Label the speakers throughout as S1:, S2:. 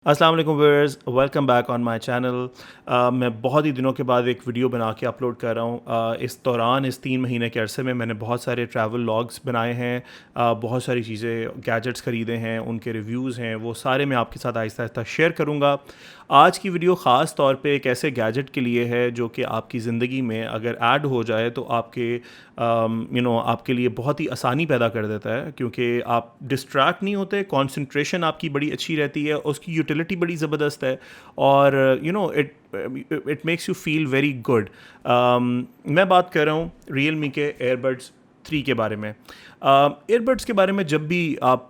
S1: अस्सलाम वालेकुम viewers, welcome back on my channel. मैं बहुत ही दिनों के बाद एक वीडियो बना के अपलोड कर रहा हूँ। इस दौरान इस 3 महीने के अरसे में मैंने बहुत सारे ट्रैवल लॉग्स बनाए हैं। बहुत सारी चीज़ें गैजेट्स ख़रीदे हैं, उनके रिव्यूज़ हैं, वो सारे मैं आपके साथ आहिस्ता आहिस्ता शेयर करूँगा। आज की वीडियो ख़ास तौर पे एक ऐसे गैजेट के लिए है जो कि आपकी ज़िंदगी में अगर ऐड हो जाए तो आपके लिए बहुत ही आसानी पैदा कर देता है, क्योंकि आप डिस्ट्रैक्ट नहीं होते, कंसंट्रेशन आपकी बड़ी अच्छी रहती है, उसकी यूटिलिटी बड़ी ज़बरदस्त है और it makes you feel very good. मैं बात कर रहा हूँ रियल मी के एयरबड्स 3 के बारे में। एयरबड्स के बारे में जब भी आप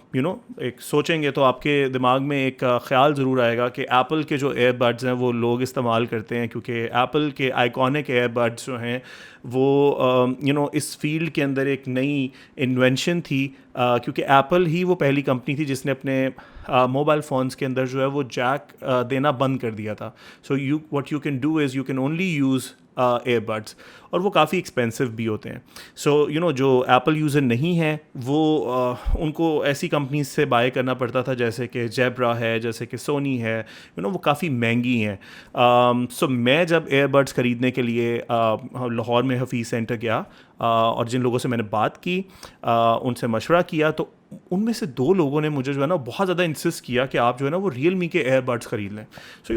S1: एक सोचेंगे तो आपके दिमाग में एक ख़्याल ज़रूर आएगा कि एप्पल के जो एयरबड्स हैं वो लोग इस्तेमाल करते हैं, क्योंकि एप्पल के आइकॉनिक एयरबड्स जो हैं वो इस फील्ड के अंदर एक नई इन्वेंशन थी। क्योंकि एप्पल ही वो पहली कंपनी थी जिसने अपने मोबाइल फ़ोन्स के अंदर जो है वो जैक देना बंद कर दिया था। So what you can do is you can only use airbuds, और वो काफ़ी एक्सपेंसिव भी होते हैं। सो जो एप्पल यूज़र नहीं है वो उनको ऐसी कंपनीज से बाय करना पड़ता था जैसे कि जेब्रा है, जैसे कि सोनी है, वो काफ़ी महंगी हैं। सो मैं जब एयरबड्स ख़रीदने के लिए लाहौर में हफीज़ सेंटर गया और जिन लोगों से मैंने बात की, उनसे मशवरा किया, तो उनमें से 2 लोगों ने मुझे जो है ना बहुत ज़्यादा इंसिस्ट किया कि आप जो है ना वो रियल मी के एयरबड्स ख़रीद लें। सो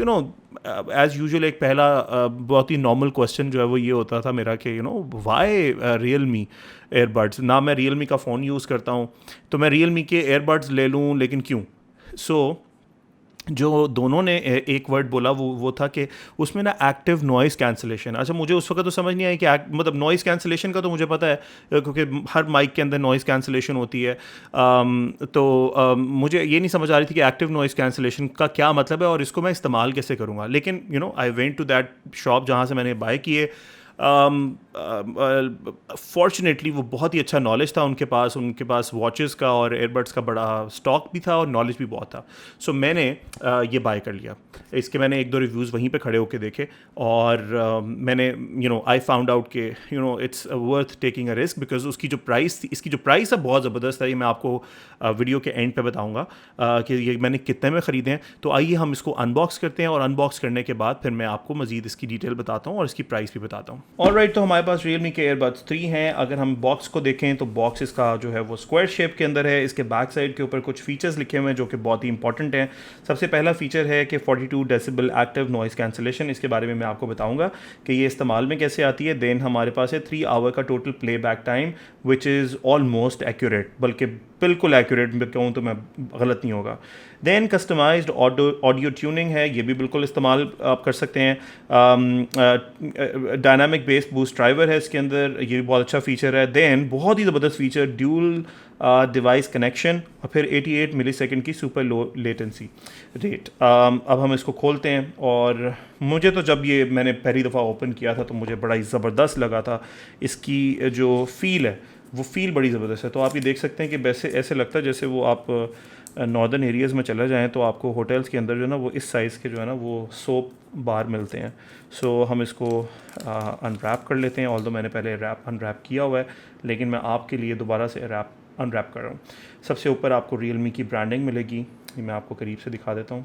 S1: एज़ यूजुअल एक पहला बहुत ही नॉर्मल क्वेश्चन जो है वो ये होता था मेरा कि वाई रियल मी एयरबड्स, ना मैं रियल मी का फ़ोन यूज़ करता हूँ, तो मैं रियल मी के एयरबड्स ले लूँ, लेकिन क्यों? सो जो दोनों ने एक वर्ड बोला वो था कि उसमें ना एक्टिव नॉइज़ कैंसलेशन। अच्छा, मुझे उस वक्त तो समझ नहीं आई कि मतलब नॉइज़ कैंसलेशन का तो मुझे पता है, क्योंकि हर माइक के अंदर नॉइज़ कैंसलेशन होती है। मुझे ये नहीं समझ आ रही थी कि एक्टिव नॉइज़ कैंसलेशन का क्या मतलब है और इसको मैं इस्तेमाल कैसे करूँगा। लेकिन I went to that shop जहाँ से मैंने बाय किए। फॉर्चुनेटली वो बहुत ही अच्छा नॉलेज था उनके पास वॉचेस का और एयरबड्स का बड़ा स्टॉक भी था और नॉलेज भी बहुत था। सो मैंने ये बाय कर लिया। इसके मैंने 1-2 रिव्यूज़ वहीं पे खड़े होके देखे और मैंने आई फाउंड आउट कि it's worth taking a risk, because उसकी जो प्राइस थी, इसकी जो प्राइस है बहुत ज़बरदस्त है। ये मैं आपको वीडियो के एंड पे बताऊंगा कि ये मैंने कितने में ख़रीदे हैं। तो आइए हम इसको अनबॉक्स करते हैं और अनबॉक्स करने के बाद फिर मैं आपको मज़ीद इसकी डिटेल बताता हूँ और इसकी प्राइस भी बताता हूँ। ऑलराइट, तो हमारे पास रियलमी के एयरबड्स 3 हैं। अगर हम बॉक्स को देखें तो बॉक्स इसका जो है वो स्क्वायर शेप के अंदर है। इसके बैक साइड के ऊपर कुछ फीचर्स लिखे हुए हैं जो कि बहुत ही इंपॉर्टेंट हैं। सबसे पहला फीचर है कि 42 डेसिबल एक्टिव नॉइज़ कैंसलेशन। इसके बारे में मैं आपको बताऊंगा कि ये इस्तेमाल में कैसे आती है। देन हमारे पास है 3 आवर का total play back time, which is almost accurate, बल्कि बिल्कुल एक्यूरेट कहूँ तो मैं गलत नहीं होगा। देन कस्टमाइज्ड ऑडियो ट्यूनिंग है, ये भी बिल्कुल इस्तेमाल आप कर सकते हैं। डायनामिक बेस बूस्ट ड्राइवर है इसके अंदर, ये भी बहुत अच्छा फीचर है। देन बहुत ही ज़बरदस्त फीचर ड्यूल डिवाइस कनेक्शन और फिर 88 मिलीसेकंड की सुपर लो लेटेंसी रेट। अब हम इसको खोलते हैं और मुझे तो जब ये मैंने पहली दफ़ा ओपन किया था तो मुझे बड़ा ही ज़बरदस्त लगा था। इसकी जो फ़ील है वो फ़ील बड़ी ज़बरदस्त है। तो आप ये देख सकते हैं कि वैसे ऐसे लगता है जैसे वो आप नॉर्दर्न एरियाज़ में चले जाएँ तो आपको होटल्स के अंदर जो है ना वो इस साइज़ के जो है ना वो सोप बार मिलते हैं। सो हम इसको अनरैप कर लेते हैं। ऑल्दो मैंने पहले अनरैप किया हुआ है, लेकिन मैं आपके लिए दोबारा से अनरैप कर रहा हूँ। सबसे ऊपर आपको रियलमी की ब्रांडिंग मिलेगी, ये मैं आपको करीब से दिखा देता हूँ।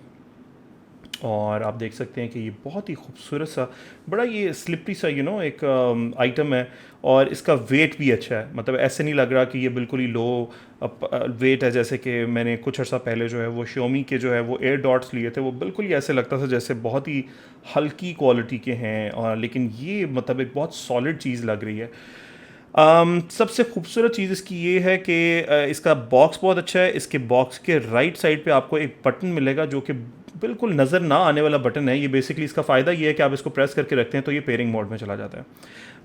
S1: और आप देख सकते हैं कि ये बहुत ही खूबसूरत सा, बड़ा ये स्लिपरी सा एक आइटम है और इसका वेट भी अच्छा है। मतलब ऐसे नहीं लग रहा कि ये बिल्कुल ही लो वेट है, जैसे कि मैंने कुछ अर्सा पहले जो है वो Xiaomi के जो है वो एयर डॉट्स लिए थे, वो बिल्कुल ही ऐसे लगता था जैसे बहुत ही हल्की क्वालिटी के हैं। और लेकिन ये मतलब एक बहुत सॉलिड चीज़ लग रही है। सबसे खूबसूरत चीज़ इसकी ये है कि इसका बॉक्स बहुत अच्छा है। इसके बॉक्स के राइट साइड पे आपको एक बटन मिलेगा जो कि बिल्कुल नज़र ना आने वाला बटन है। ये बेसिकली इसका फ़ायदा ये है कि आप इसको प्रेस करके रखते हैं तो ये पेयरिंग मोड में चला जाता है।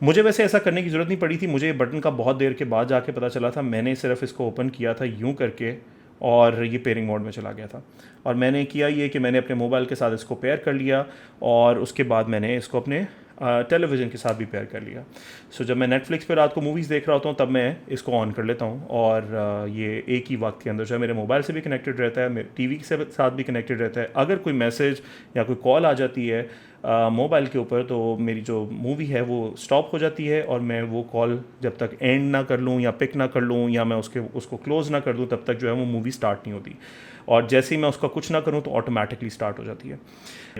S1: मुझे वैसे ऐसा करने की ज़रूरत नहीं पड़ी थी, मुझे ये बटन का बहुत देर के बाद जाके पता चला था। मैंने सिर्फ इसको ओपन किया था यूँ करके और ये पेयरिंग मोड में चला गया था। और मैंने किया ये कि मैंने अपने मोबाइल के साथ इसको पेयर कर लिया और उसके बाद मैंने इसको अपने टेलीविज़न के साथ भी पेयर कर लिया। सो जब मैं नेटफ्लिक्स पर रात को मूवीज़ देख रहा होता हूँ तब मैं इसको ऑन कर लेता हूँ और ये एक ही वक्त के अंदर जो है मेरे मोबाइल से भी कनेक्टेड रहता है, मेरे टीवी के साथ भी कनेक्टेड रहता है। अगर कोई मैसेज या कोई कॉल आ जाती है मोबाइल के ऊपर, तो मेरी जो मूवी है वो स्टॉप हो जाती है और मैं वो कॉल जब तक एंड ना कर लूँ या पिक ना कर लूँ या मैं उसको क्लोज़ ना कर दूँ तब तक जो है वो मूवी स्टार्ट नहीं होती। और जैसे ही मैं उसका कुछ ना करूँ तो ऑटोमेटिकली स्टार्ट हो जाती है।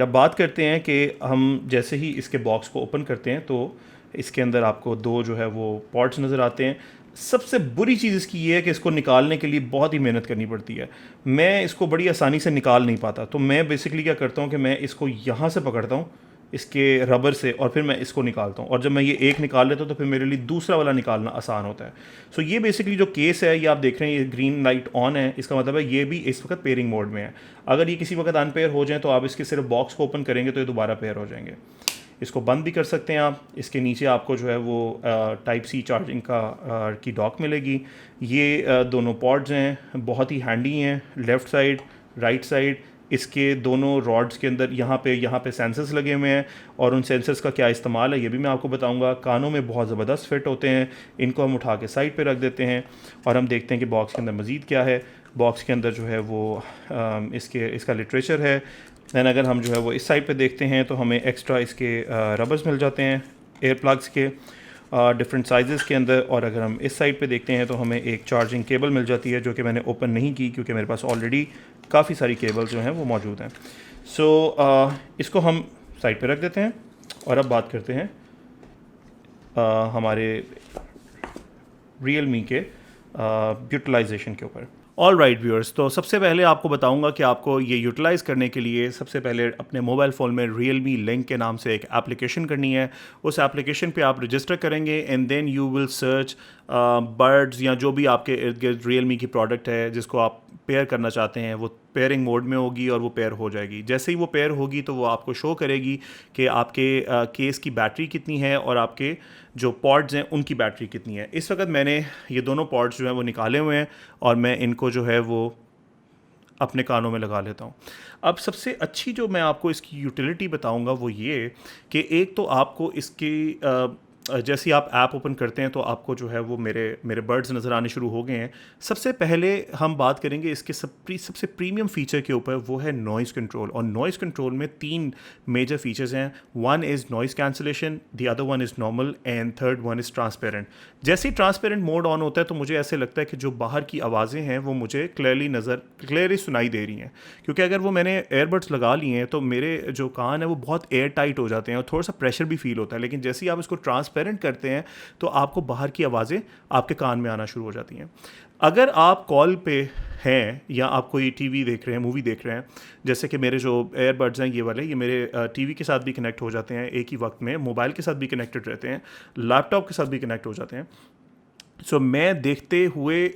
S1: अब बात करते हैं कि हम जैसे ही इसके बॉक्स को ओपन करते हैं तो इसके अंदर आपको दो जो है वो पॉट्स नज़र आते हैं। सबसे बुरी चीज़ इसकी ये है कि इसको निकालने के लिए बहुत ही मेहनत करनी पड़ती है। मैं इसको बड़ी आसानी से निकाल नहीं पाता, तो मैं बेसिकली क्या करता हूँ कि मैं इसको यहाँ से पकड़ता हूँ इसके रबर से और फिर मैं इसको निकालता हूँ, और जब मैं ये एक निकाल लेता हूँ तो फिर मेरे लिए दूसरा वाला निकालना आसान होता है। सो ये बेसिकली जो केस है ये आप देख रहे हैं, ये ग्रीन लाइट ऑन है, इसका मतलब है ये भी इस वक्त पेयरिंग मोड में है। अगर ये किसी वक्त अनपेयर हो जाए तो आप इसके सिर्फ बॉक्स को ओपन करेंगे तो ये दोबारा पेयर हो जाएंगे। इसको बंद भी कर सकते हैं आप। इसके नीचे आपको जो है वो टाइप सी चार्जिंग की डॉक मिलेगी। ये दोनों पॉड्स हैं, बहुत ही हैंडी हैं। लेफ़्ट साइड, राइट साइड, इसके दोनों रॉड्स के अंदर यहाँ पे सेंसर्स लगे हुए हैं, और उन सेंसर्स का क्या इस्तेमाल है ये भी मैं आपको बताऊंगा। कानों में बहुत ज़बरदस्त फिट होते हैं। इनको हम उठा के साइड पे रख देते हैं और हम देखते हैं कि बॉक्स के अंदर मज़ीद क्या है। बॉक्स के अंदर जो है वो इसका लिटरेचर है। दैन अगर हम जो है वो इस साइड पे देखते हैं तो हमें एक्स्ट्रा इसके रबर्स मिल जाते हैं एयर प्लग्स के डिफरेंट साइज़ के अंदर। और अगर हम इस साइड पे देखते हैं तो हमें एक चार्जिंग केबल मिल जाती है, जो कि मैंने ओपन नहीं की क्योंकि मेरे पास ऑलरेडी काफ़ी सारी केबल जो हैं वो मौजूद हैं। सो इसको हम साइड पे रख देते हैं और अब बात करते हैं हमारे रियलमी के यूटिलाइजेशन के ऊपर। ऑल राइट व्यूअर्स, तो सबसे पहले आपको बताऊंगा कि आपको ये यूटिलाइज़ करने के लिए सबसे पहले अपने मोबाइल फ़ोन में Realme लिंक के नाम से एक एप्लीकेशन करनी है। उस एप्लीकेशन पे आप रजिस्टर करेंगे and then you will search birds या जो भी आपके इर्द गिर्द Realme की प्रोडक्ट है जिसको आप पेयर करना चाहते हैं, वो पेयरिंग मोड में होगी और वो पेयर हो जाएगी। जैसे ही वो पेयर होगी तो वो आपको शो करेगी कि आपके केस की बैटरी कितनी है और आपके जो पॉड्स हैं उनकी बैटरी कितनी है। इस वक्त मैंने ये दोनों पॉड्स जो हैं वो निकाले हुए हैं और मैं इनको जो है वो अपने कानों में लगा लेता हूँ। अब सबसे अच्छी जो मैं आपको इसकी यूटिलिटी बताऊँगा वो ये कि एक तो आपको इसकी जैसे ही आप ऐप ओपन करते हैं तो आपको जो है वो मेरे बर्ड्स नज़र आने शुरू हो गए हैं। सबसे पहले हम बात करेंगे इसके सबसे प्रीमियम फ़ीचर के ऊपर, वो है नॉइज़ कंट्रोल। और नॉइज़ कंट्रोल में 3 मेजर फीचर्स हैं। One is noise cancellation, the other one is normal and third one is transparent. जैसे ही ट्रांसपेरेंट मोड ऑन होता है तो मुझे ऐसे लगता है कि जो बाहर की आवाज़ें हैं वो मुझे क्लियरली सुनाई दे रही हैं, क्योंकि अगर वो मैंने एयरबड्स लगा लिए हैं तो मेरे जो कान है वो बहुत एयर टाइट हो जाते हैं और थोड़ा सा प्रेशर भी फील होता है। लेकिन जैसे ही आप इसको ट्रांसपेरेंट करते हैं तो आपको बाहर की आवाज़ें आपके कान में आना शुरू हो जाती हैं। अगर आप कॉल पे हैं या आप कोई टीवी देख रहे हैं, मूवी देख रहे हैं, जैसे कि मेरे जो एयरबड्स हैं ये वाले, ये मेरे टीवी के साथ भी कनेक्ट हो जाते हैं एक ही वक्त में, मोबाइल के साथ भी कनेक्टेड रहते हैं, लैपटॉप के साथ भी कनेक्ट हो जाते हैं। सो मैं देखते हुए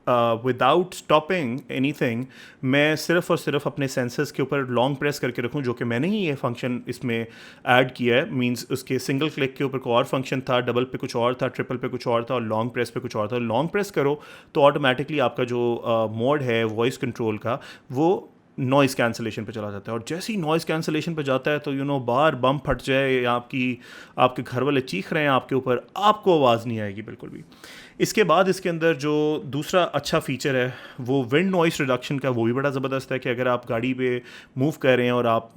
S1: विदाउट स्टॉपिंग एनीथिंग, मैं सिर्फ और सिर्फ अपने सेंसर्स के ऊपर लॉन्ग प्रेस करके रखूं, जो कि मैंने ही ये फंक्शन इसमें ऐड किया है। मींस उसके सिंगल क्लिक के ऊपर कोई और फंक्शन था, डबल पे कुछ और था, ट्रिपल पे कुछ और था और लॉन्ग प्रेस पे कुछ और था। लॉन्ग प्रेस करो तो ऑटोमेटिकली आपका जो मोड है वॉइस कंट्रोल का वो नॉइज़ कैंसलेशन पे चला जाता है। और जैसे ही नॉइज़ कैंसलेशन पे जाता है तो बाहर बम फट जाए या आपके घर वाले चीख रहे हैं आपके ऊपर, आपको आवाज़ नहीं आएगी बिल्कुल भी। इसके बाद इसके अंदर जो दूसरा अच्छा फ़ीचर है वो विंड नॉइस रिडक्शन का, वो भी बड़ा ज़बरदस्त है कि अगर आप गाड़ी पे मूव कर रहे हैं और आप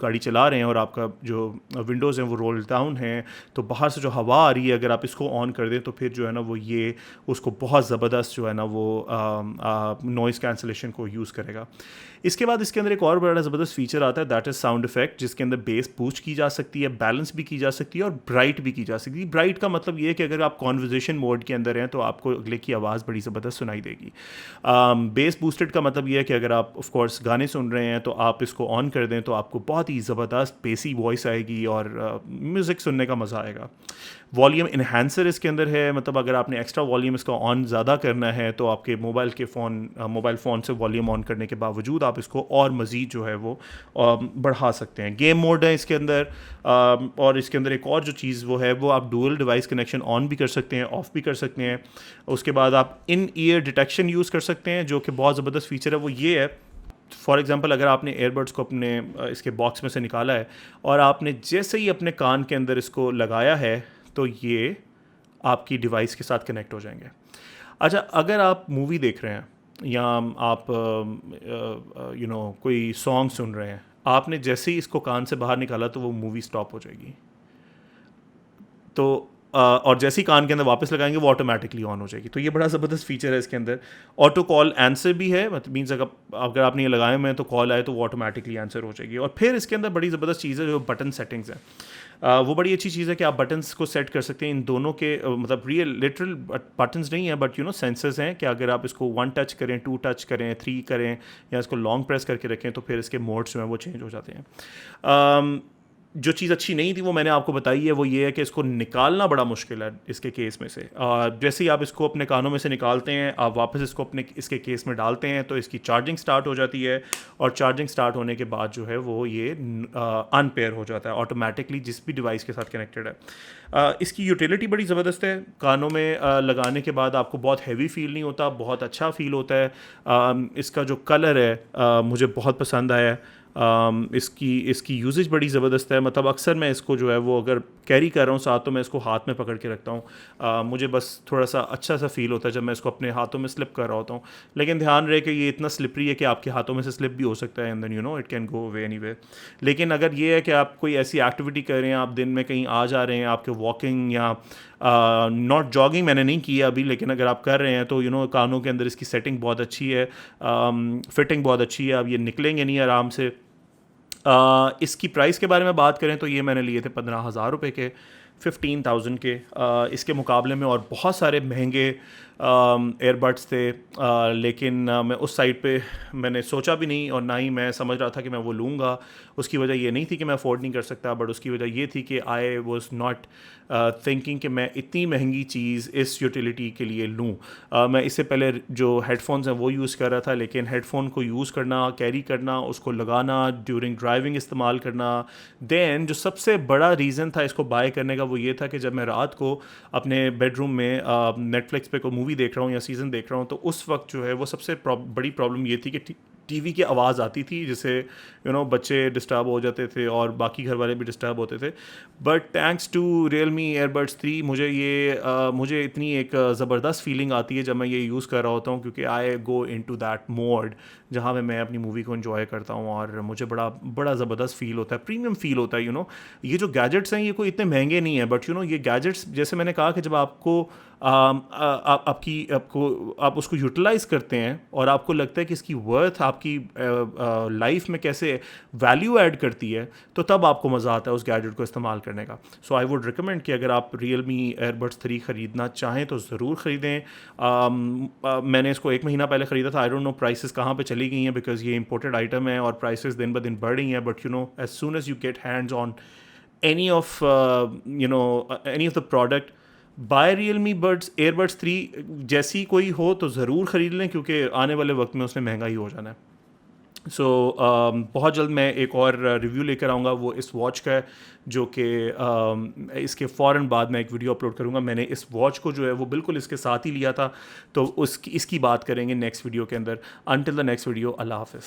S1: गाड़ी चला रहे हैं और आपका जो विंडोज़ हैं वो रोल डाउन हैं, तो बाहर से जो हवा आ रही है अगर आप इसको ऑन कर दें तो फिर जो है ना वो ये उसको बहुत ज़बरदस्त जो है ना वो नॉइज़ कैंसलेशन को यूज़ करेगा। इसके बाद इसके अंदर एक और बड़ा ज़बरदस्त फीचर आता है, दैट इज़ साउंड इफेक्ट, जिसके अंदर बेस बूस्ट की जा सकती है, बैलेंस भी की जा सकती है और ब्राइट भी की जा सकती है। ब्राइट का मतलब ये है कि अगर आप कॉन्वर्जेशन मोड के अंदर हैं तो आपको अगले की आवाज़ बड़ी ज़बरदस्त सुनाई देगी। बेस बूस्टेड का मतलब ये है कि अगर आप ऑफ कोर्स गाने सुन रहे हैं तो आप इसको ऑन कर दें तो आपको बहुत ही ज़बरदस्त बेसी वॉइस आएगी और म्यूज़िक सुनने का मज़ा आएगा। वॉल्यूम इन्हांसर इसके अंदर है, मतलब अगर आपने एक्स्ट्रा वॉल्यूम इसका ऑन ज़्यादा करना है तो आपके मोबाइल फ़ोन से वॉल्यूम ऑन करने के बावजूद आप इसको और मज़ीद जो है वो बढ़ा सकते हैं। गेम मोड है इसके अंदर, और इसके अंदर एक और जो चीज़ वो है वो आप डुअल डिवाइस कनेक्शन ऑन भी कर सकते हैं, ऑफ़ भी कर सकते हैं। उसके बाद आप इन ईयर डिटेक्शन यूज़ कर सकते हैं, जो कि बहुत ज़बरदस्त फीचर है। वो ये है, फॉर एग्ज़ाम्पल अगर आपने एयरबड्स को अपने इसके बॉक्स में से निकाला है और आपने जैसे ही अपने कान के अंदर इसको लगाया है तो ये आपकी डिवाइस के साथ कनेक्ट हो जाएंगे। अच्छा, अगर आप मूवी देख रहे हैं या आप कोई सॉन्ग सुन रहे हैं, आपने जैसे ही इसको कान से बाहर निकाला तो वो मूवी स्टॉप हो जाएगी। तो और जैसे ही कान के अंदर वापस लगाएंगे वो ऑटोमेटिकली ऑन हो जाएगी। तो ये बड़ा ज़बरदस्त फीचर है इसके अंदर। ऑटो कॉल आंसर भी है, मतलब मीन्स अगर आपने ये लगाए हुए हैं तो कॉल आए तो वो ऑटोमेटिकली आंसर हो जाएगी। और फिर इसके अंदर बड़ी ज़बरदस्त चीज़ है जो बटन सेटिंग्स है। वो बड़ी अच्छी चीज़ है कि आप बटन्स को सेट कर सकते हैं इन दोनों के, मतलब रियल लिटरल बटन्स नहीं है बट सेंसर्स हैं कि अगर आप इसको 1 टच करें, 2 टच करें, 3 करें या इसको लॉन्ग प्रेस करके रखें तो फिर इसके मोड्स जो हैं वो चेंज हो जाते हैं। जो चीज़ अच्छी नहीं थी वो मैंने आपको बताई है, वो ये है कि इसको निकालना बड़ा मुश्किल है इसके केस में से। जैसे ही आप इसको अपने कानों में से निकालते हैं, आप वापस इसको अपने इसके केस में डालते हैं तो इसकी चार्जिंग स्टार्ट हो जाती है, और चार्जिंग स्टार्ट होने के बाद जो है वो ये अनपेयर हो जाता है ऑटोमेटिकली जिस भी डिवाइस के साथ कनेक्टेड है। इसकी यूटिलिटी बड़ी ज़बरदस्त है। कानों में लगाने के बाद आपको बहुत हैवी फील नहीं होता, बहुत अच्छा फील होता है। इसका जो कलर है मुझे बहुत पसंद आया है। इसकी यूजेज बड़ी ज़बरदस्त है, मतलब अक्सर मैं इसको जो है वो अगर कैरी कर रहा हूँ साथ तो मैं इसको हाथ में पकड़ के रखता हूँ। मुझे बस थोड़ा सा अच्छा सा फील होता है जब मैं इसको अपने हाथों में स्लिप कर रहा होता हूँ, लेकिन ध्यान रहे कि ये इतना स्लिपरी है कि आपके हाथों में से स्लिप भी हो सकता है and then it can go away anyway. लेकिन अगर ये है कि आप कोई ऐसी एक्टिविटी कर रहे हैं, आप दिन में कहीं आ जा रहे हैं, आपके वॉकिंग या नॉट जॉगिंग मैंने नहीं किया अभी, लेकिन अगर आप कर रहे हैं तो कानों के अंदर इसकी सेटिंग बहुत अच्छी है, फिटिंग बहुत अच्छी है, आप ये निकलेंगे नहीं आराम से। इसकी प्राइस के बारे में बात करें तो ये मैंने लिए थे 15,000 रुपये के, 15,000 के। इसके मुकाबले में और बहुत सारे महंगे एयरबड्स थे, लेकिन मैं उस साइड पे मैंने सोचा भी नहीं और ना ही मैं समझ रहा था कि मैं वो लूँगा। उसकी वजह ये नहीं थी कि मैं अफोर्ड नहीं कर सकता, बट उसकी वजह ये थी कि आई वॉज नॉट थिंकिंग कि मैं इतनी महंगी चीज़ इस यूटिलिटी के लिए लूँ। मैं इससे पहले जो हेडफोन्स हैं वो यूज़ कर रहा था, लेकिन हेडफोन को यूज़ करना, कैरी करना, उसको लगाना, ड्यूरिंग ड्राइविंग इस्तेमाल करना, देन जो सबसे बड़ा रीज़न था इसको बाय करने का वो ये था कि जब मैं रात को अपने बेडरूम में नेटफ्लिक्स पे कोई मूवी देख रहा हूँ या सीज़न देख रहा हूँ तो उस वक्त जो है वो सबसे बड़ी प्रॉब्लम ये थी कि टीवी की आवाज़ आती थी जिससे बच्चे डिस्टर्ब हो जाते थे और बाकी घर वाले भी डिस्टर्ब होते थे। But thanks to Realme airbuds 3 मुझे इतनी एक ज़बरदस्त फीलिंग आती है जब मैं ये यूज़ कर रहा होता हूँ, क्योंकि आई गो इनटू दैट मोड जहाँ पे मैं अपनी मूवी को एंजॉय करता हूँ और मुझे बड़ा बड़ा ज़बरदस्त फील होता है, प्रीमियम फील होता है। ये जो गैजेट्स हैं ये कोई इतने महंगे नहीं है, बट ये गैजेट्स जैसे मैंने कहा कि जब आपको आप उसको यूटिलाइज़ करते हैं और आपको लगता है कि इसकी वर्थ आपकी लाइफ में कैसे वैल्यू ऐड करती है, तो तब आपको मज़ा आता है उस गैजेट को इस्तेमाल करने का। सो आई वुड रिकमेंड कि अगर आप Realme एयरबड्स 3 ख़रीदना चाहें तो ज़रूर ख़रीदें। मैंने इसको 1 महीना पहले ख़रीदा था। आई डोंट नो प्राइसेस कहाँ पे चली गई हैं, बिकॉज ये इंपोर्टेड आइटम है और प्राइसेस दिन ब दिन बढ़ रही हैं, but as soon as you get hands on any of any of the product, buy Realme buds airbuds 3 जैसी कोई हो तो ज़रूर ख़रीद लें, क्योंकि आने वाले वक्त में उसने महंगा ही हो जाना है। सो बहुत जल्द मैं एक और रिव्यू लेकर आऊँगा, वो इस वॉच का है, जो कि इसके फ़ौरन बाद मैं एक वीडियो अपलोड करूँगा। मैंने इस वॉच को जो है वो बिल्कुल इसके साथ ही लिया था, तो इसकी बात करेंगे नेक्स्ट वीडियो के अंदर। अनटिल द नेक्स्ट वीडियो, अल्लाह हाफ़िज़।